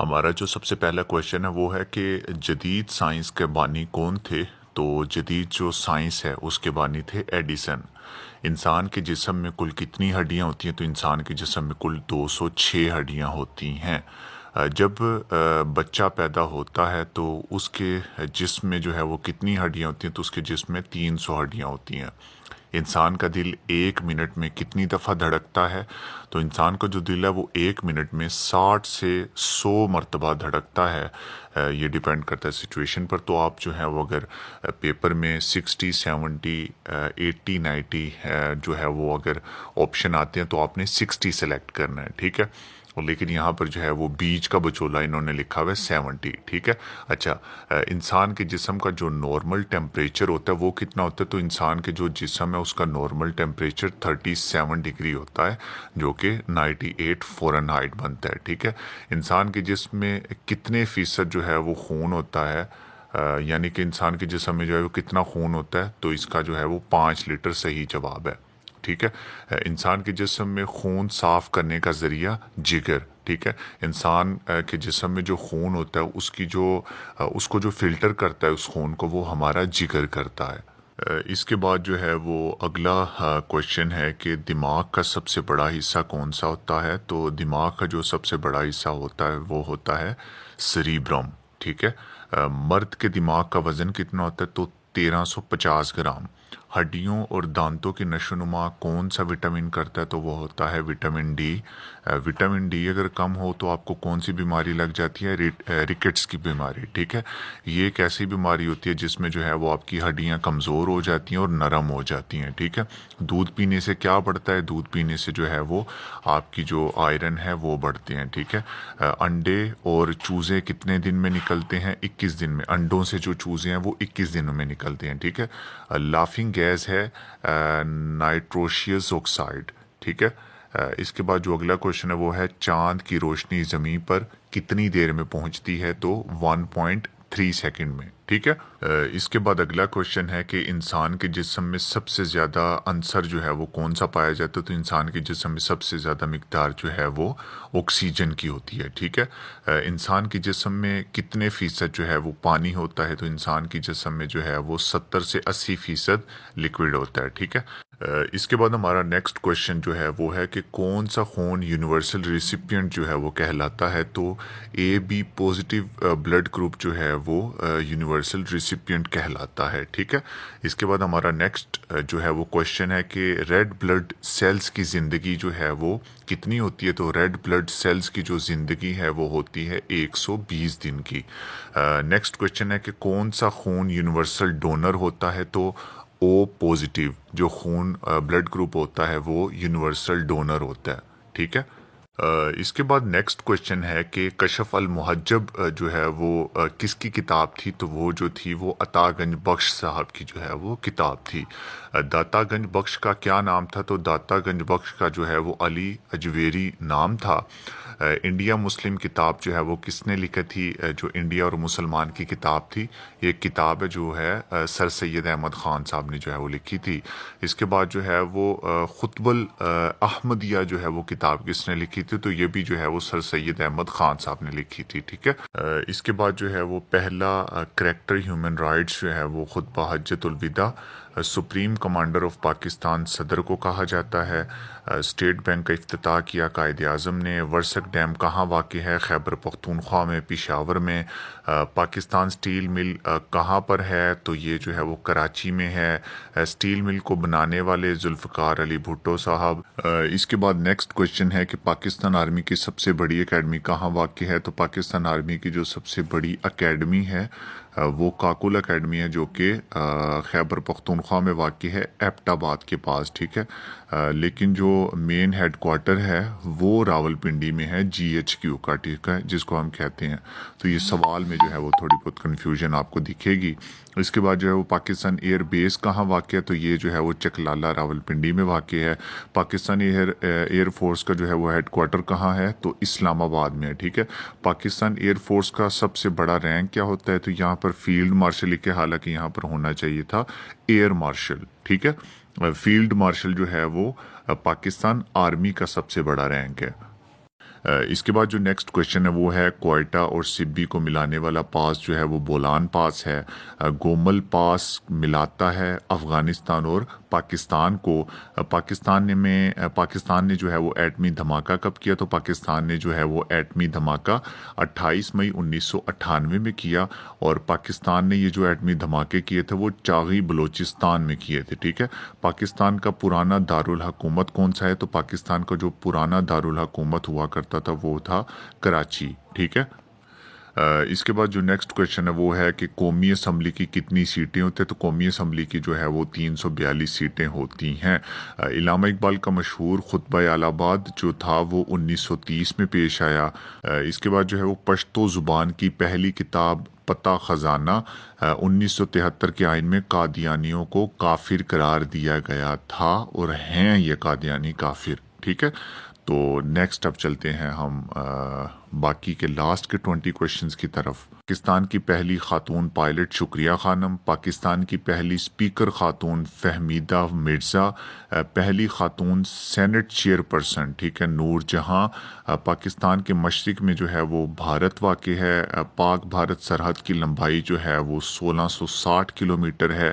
ہمارا جو سب سے پہلا کویشچن ہے وہ ہے کہ جدید سائنس کے بانی کون تھے؟ تو جدید جو سائنس ہے اس کے بانی تھے ایڈیسن۔ انسان کے جسم میں کل کتنی ہڈیاں ہوتی ہیں؟ تو انسان کے جسم میں کل 206 ہڈیاں ہوتی ہیں۔ جب بچہ پیدا ہوتا ہے تو اس کے جسم میں جو ہے وہ کتنی ہڈیاں ہوتی ہیں؟ تو اس کے جسم میں 300 ہڈیاں ہوتی ہیں۔ انسان کا دل 1 منٹ میں کتنی دفعہ دھڑکتا ہے؟ تو انسان کا جو دل ہے وہ 1 منٹ میں 60 سے 100 مرتبہ دھڑکتا ہے۔ یہ ڈیپینڈ کرتا ہے سچویشن پر۔ تو آپ جو ہے وہ اگر پیپر میں 60 70 80 90 جو ہے وہ اگر آپشن آتے ہیں تو آپ نے 60 سلیکٹ کرنا ہے، ٹھیک ہے؟ لیکن یہاں پر جو ہے وہ بیچ کا بچولا انہوں نے لکھا ہوا ہے 70، ٹھیک ہے؟ اچھا، انسان کے جسم کا جو نارمل ٹیمپریچر ہوتا ہے وہ کتنا ہوتا ہے؟ تو انسان کے جو جسم ہے اس کا نارمل ٹیمپریچر 37 ڈگری ہوتا ہے، جو کہ 98 فورن ہائٹ بنتا ہے، ٹھیک ہے؟ انسان کے جسم میں کتنے فیصد جو ہے وہ خون ہوتا ہے؟ یعنی کہ انسان کے جسم میں جو ہے وہ کتنا خون ہوتا ہے؟ تو اس کا جو ہے وہ 5 لیٹر صحیح جواب ہے، ٹھیک ہے؟ انسان کے جسم میں خون صاف کرنے کا ذریعہ جگر، ٹھیک ہے؟ انسان کے جسم میں جو خون ہوتا ہے اس کو جو فلٹر کرتا ہے اس خون کو، وہ ہمارا جگر کرتا ہے۔ اس کے بعد جو ہے وہ اگلا کویشچن ہے کہ دماغ کا سب سے بڑا حصہ کون سا ہوتا ہے؟ تو دماغ کا جو سب سے بڑا حصہ ہوتا ہے وہ ہوتا ہے سریبرم، ٹھیک ہے؟ مرد کے دماغ کا وزن کتنا ہوتا ہے؟ تو 1350 گرام۔ ہڈیوں اور دانتوں کی نشو و نما کون سا وٹامن کرتا ہے؟ تو وہ ہوتا ہے وٹامن ڈی۔ وٹامن ڈی اگر کم ہو تو آپ کو کون سی بیماری لگ جاتی ہے؟ ریکٹس کی بیماری، ٹھیک ہے؟ یہ ایک ایسی بیماری ہوتی ہے جس میں جو ہے وہ آپ کی ہڈیاں کمزور ہو جاتی ہیں اور نرم ہو جاتی ہیں، ٹھیک ہے؟ دودھ پینے سے کیا بڑھتا ہے؟ دودھ پینے سے جو ہے وہ آپ کی جو آئرن ہے وہ بڑھتے ہیں، ٹھیک ہے؟ انڈے اور چوزے کتنے دن میں نکلتے ہیں؟ 21 دن میں۔ انڈوں سے جو چوزے ہیں وہ 21 دنوں میں نکلتے ہیں، ٹھیک ہے؟ لافنگ گیس ہے نائٹروشیس آکسائڈ، ٹھیک ہے؟ اس کے بعد جو اگلا کویشچن ہے وہ ہے چاند کی روشنی زمین پر کتنی دیر میں پہنچتی ہے؟ تو 1.3 سیکنڈ میں، ٹھیک ہے؟ اس کے بعد اگلا کویشچن ہے کہ انسان کے جسم میں سب سے زیادہ عنصر جو ہے وہ کون سا پایا جاتا ہے؟ تو انسان کے جسم میں سب سے زیادہ مقدار جو ہے وہ آکسیجن کی ہوتی ہے، ٹھیک ہے؟ انسان کے جسم میں کتنے فیصد جو ہے وہ پانی ہوتا ہے؟ تو انسان کے جسم میں جو ہے وہ 70 سے 80% لکوڈ ہوتا ہے، ٹھیک ہے؟ اس کے بعد ہمارا نیکسٹ کویشچن جو ہے وہ ہے کہ کون سا خون یونیورسل ریسیپینٹ جو ہے وہ کہلاتا ہے؟ تو اے بی پازیٹیو بلڈ گروپ جو ہے وہ یونیورسل ریسیپینٹ کہلاتا ہے، ٹھیک ہے؟ اس کے بعد ہمارا نیکسٹ جو ہے وہ کویشچن ہے کہ ریڈ بلڈ سیلز کی زندگی جو ہے وہ کتنی ہوتی ہے؟ تو ریڈ بلڈ سیلز کی جو زندگی ہے وہ ہوتی ہے 120 دن کی۔ نیکسٹ کویشچن ہے کہ کون سا خون یونیورسل ڈونر ہوتا ہے؟ تو او پازیٹیو جو خون بلڈ گروپ ہوتا ہے وہ یونیورسل ڈونر ہوتا ہے، ٹھیک ہے؟ اس کے بعد نیکسٹ کویشچن ہے کہ کشف المحجب جو ہے وہ کس کی کتاب تھی؟ تو وہ جو تھی وہ عطا گنج بخش صاحب کی جو ہے وہ کتاب تھی۔ داتا گنج بخش کا کیا نام تھا؟ تو داتا گنج بخش کا جو ہے وہ علی اجویری نام تھا۔ انڈیا مسلم کتاب جو ہے وہ کس نے لکھی تھی؟ جو انڈیا اور مسلمان کی کتاب تھی، یہ کتاب ہے جو ہے سر سید احمد خان صاحب نے جو ہے وہ لکھی تھی۔ اس کے بعد جو ہے وہ خطب الاحمدیہ جو ہے وہ کتاب کس نے لکھی تھی؟ تو یہ بھی جو ہے وہ سر سید احمد خان صاحب نے لکھی تھی، ٹھیک ہے؟ اس کے بعد جو ہے وہ پہلا کریکٹر ہیومن رائٹس جو ہے وہ خطبہ حجۃ الوداع۔ سپریم کمانڈر آف پاکستان صدر کو کہا جاتا ہے۔ اسٹیٹ بینک کا افتتاح کیا قائد اعظم نے۔ ورسک ڈیم کہاں واقع ہے؟ خیبر پختونخوا میں، پشاور میں۔ پاکستان سٹیل مل کہاں پر ہے؟ تو یہ جو ہے وہ کراچی میں ہے۔ سٹیل مل کو بنانے والے ذوالفقار علی بھٹو صاحب۔ اس کے بعد نیکسٹ کویشچن ہے کہ پاکستان آرمی کی سب سے بڑی اکیڈمی کہاں واقع ہے؟ تو پاکستان آرمی کی جو سب سے بڑی اکیڈمی ہے وہ کاکل اکیڈمی ہے، جو کہ خیبر پختونخوا میں واقع ہے، ایبٹ آباد کے پاس، ٹھیک ہے؟ لیکن جو مین ہیڈ کوارٹر ہے وہ راول پنڈی میں ہے، جی ایچ کیو کا، ٹھیک ہے، جس کو ہم کہتے ہیں۔ تو یہ سوال میں جو ہے وہ تھوڑی بہت کنفیوژن آپ کو دکھے گی۔ اس کے بعد جو ہے وہ پاکستان ایئر بیس کہاں واقع ہے؟ تو یہ جو ہے وہ چکلالہ راول پنڈی میں واقع ہے۔ پاکستانی ایئر فورس کا جو ہے وہ ہیڈ کوارٹر کہاں ہے؟ تو اسلام آباد میں ہے، ٹھیک ہے؟ پاکستان ایئر فورس کا سب سے بڑا رینک کیا ہوتا ہے؟ تو یہاں پر فیلڈ مارشل لکھے، حالانکہ یہاں پر ہونا چاہیے تھا ایئر مارشل، ٹھیک ہے؟ فیلڈ مارشل جو ہے وہ پاکستان آرمی کا سب سے بڑا رینک ہے۔ اس کے بعد جو نیکسٹ کویشچن ہے وہ ہے کوئٹہ اور سبی کو ملانے والا پاس جو ہے وہ بولان پاس ہے۔ گومل پاس ملاتا ہے افغانستان اور پاکستان کو۔ پاکستان نے جو ہے وہ ایٹمی دھماکہ کب کیا؟ تو پاکستان نے جو ہے وہ ایٹمی دھماکہ 28 مئی 1998 میں کیا، اور پاکستان نے یہ جو ایٹمی دھماکے کیے تھے وہ چاغی بلوچستان میں کیے تھے، ٹھیک ہے۔ پاکستان کا پرانا دارالحکومت کون سا ہے؟ تو پاکستان کا جو پرانا دارالحکومت ہوا کرتا تھا وہ تھا کراچی، ٹھیک ہے۔ اس کے بعد جو نیکسٹ کویشچن ہے وہ ہے کہ قومی اسمبلی کی کتنی سیٹیں ہوتی ہیں؟ تو قومی اسمبلی کی جو ہے وہ 342 سیٹیں ہوتی ہیں۔ علامہ اقبال کا مشہور خطبہ اعلی آباد جو تھا وہ 1930 میں پیش آیا۔ اس کے بعد جو ہے وہ پشتو زبان کی پہلی کتاب پتہ خزانہ 1973 کے آئین میں قادیانیوں کو کافر قرار دیا گیا تھا، اور ہیں یہ قادیانی کافر، ٹھیک ہے۔ تو نیکسٹ اب چلتے ہیں ہم باقی کے لاسٹ کے 20 کویشچنز کی طرف۔ پاکستان کی پہلی خاتون پائلٹ شکریہ خانم، پاکستان کی پہلی اسپیکر خاتون فہمیدہ مرزا، پہلی خاتون سینٹ چیئر پرسن، ٹھیک ہے، نور جہاں۔ پاکستان کے مشرق میں جو ہے وہ بھارت واقع ہے۔ پاک بھارت سرحد کی لمبائی جو ہے وہ 1660 کلومیٹر ہے۔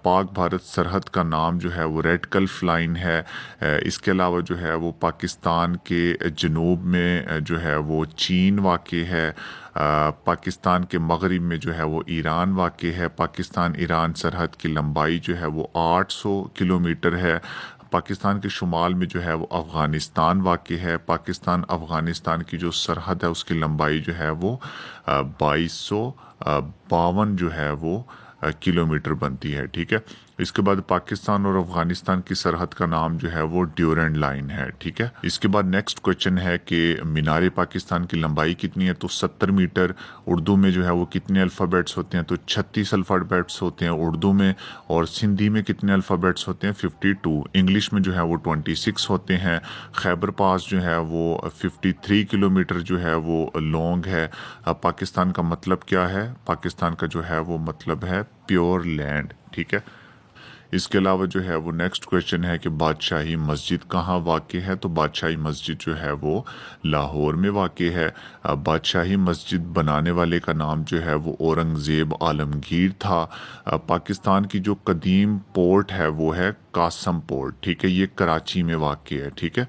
پاک بھارت سرحد کا نام جو ہے وہ ریڈ کلف لائن ہے۔ اس کے علاوہ جو ہے وہ پاکستان کے جنوب میں جو ہے وہ چین واقع ہے۔ پاکستان کے مغرب میں جو ہے وہ ایران واقع ہے۔ پاکستان ایران سرحد کی لمبائی جو ہے وہ 800 کلومیٹر ہے۔ پاکستان کے شمال میں جو ہے وہ افغانستان واقع ہے۔ پاکستان افغانستان کی جو سرحد ہے اس کی لمبائی جو ہے وہ 2252 جو ہے وہ کلومیٹر بنتی ہے، ٹھیک ہے۔ اس کے بعد پاکستان اور افغانستان کی سرحد کا نام جو ہے وہ ڈیورنڈ لائن ہے، ٹھیک ہے۔ اس کے بعد نیکسٹ کویشچن ہے کہ مینار پاکستان کی لمبائی کتنی ہے؟ تو 70 میٹر۔ اردو میں جو ہے وہ کتنے الفابیٹس ہوتے ہیں؟ تو 36 الفابیٹس ہوتے ہیں اردو میں، اور سندھی میں کتنے الفابیٹس ہوتے ہیں؟ 52۔ انگلش میں جو ہے وہ 26 ہوتے ہیں۔ خیبر پاس جو ہے وہ 53 کلومیٹر جو ہے وہ لانگ ہے۔ پاکستان کا مطلب کیا ہے؟ پاکستان کا جو ہے وہ مطلب ہے پیور لینڈ، ٹھیک ہے۔ اس کے علاوہ جو ہے وہ نیکسٹ کویشچن ہے کہ بادشاہی مسجد کہاں واقع ہے؟ تو بادشاہی مسجد جو ہے وہ لاہور میں واقع ہے۔ بادشاہی مسجد بنانے والے کا نام جو ہے وہ اورنگزیب عالمگیر تھا۔ پاکستان کی جو قدیم پورٹ ہے وہ ہے قاسم پورٹ، ٹھیک ہے، یہ کراچی میں واقع ہے، ٹھیک ہے۔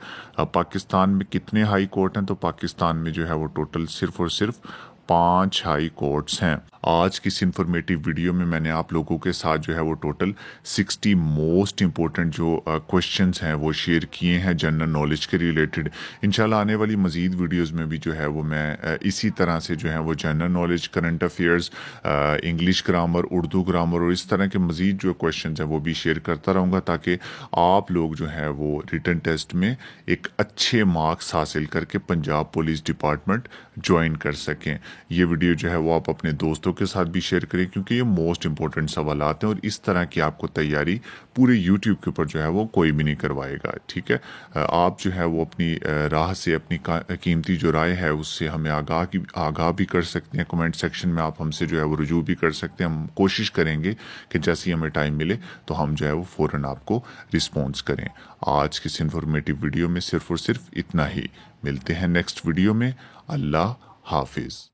پاکستان میں کتنے ہائی کورٹ ہیں؟ تو پاکستان میں جو ہے وہ ٹوٹل صرف اور صرف 5 ہائی کورٹس ہیں۔ آج کی اس انفارمیٹیو ویڈیو میں میں نے آپ لوگوں کے ساتھ جو ہے وہ ٹوٹل 60 موسٹ امپورٹنٹ جو کویشچنز ہیں وہ شیئر کیے ہیں جنرل نالج کے ریلیٹڈ۔ انشاءاللہ آنے والی مزید ویڈیوز میں بھی جو ہے وہ میں اسی طرح سے جو ہے وہ general knowledge, current affairs, English grammar, Urdu grammar اور اس طرح کے مزید جو کویشچنز ہیں وہ بھی شیئر کرتا رہوں گا، تاکہ آپ لوگ جو ہے وہ ریٹن ٹیسٹ میں ایک اچھے مارکس حاصل کر کے پنجاب پولیس ڈپارٹمنٹ جوائن کر سکیں۔ یہ ویڈیو جو ہے وہ آپ اپنے دوستوں کے ساتھ بھی شیئر کریں، کیونکہ یہ موسٹ امپورٹنٹ سوالات ہیں، اور اس طرح کی آپ کو تیاری پورے یوٹیوب کے اوپر جو ہے وہ کوئی بھی نہیں کروائے گا، ٹھیک ہے۔ آپ جو ہے وہ اپنی راہ سے اپنی قیمتی جو رائے ہے اس سے ہمیں آگاہ بھی کر سکتے ہیں۔ کمنٹ سیکشن میں آپ ہم سے جو ہے وہ رجوع بھی کر سکتے ہیں۔ ہم کوشش کریں گے کہ جیسے ہی ہمیں ٹائم ملے تو ہم جو ہے وہ فوراً آپ کو رسپانس کریں۔ آج کی اس انفارمیٹیو ویڈیو میں صرف اور صرف اتنا ہی۔ ملتے ہیں نیکسٹ ویڈیو میں۔ اللہ حافظ۔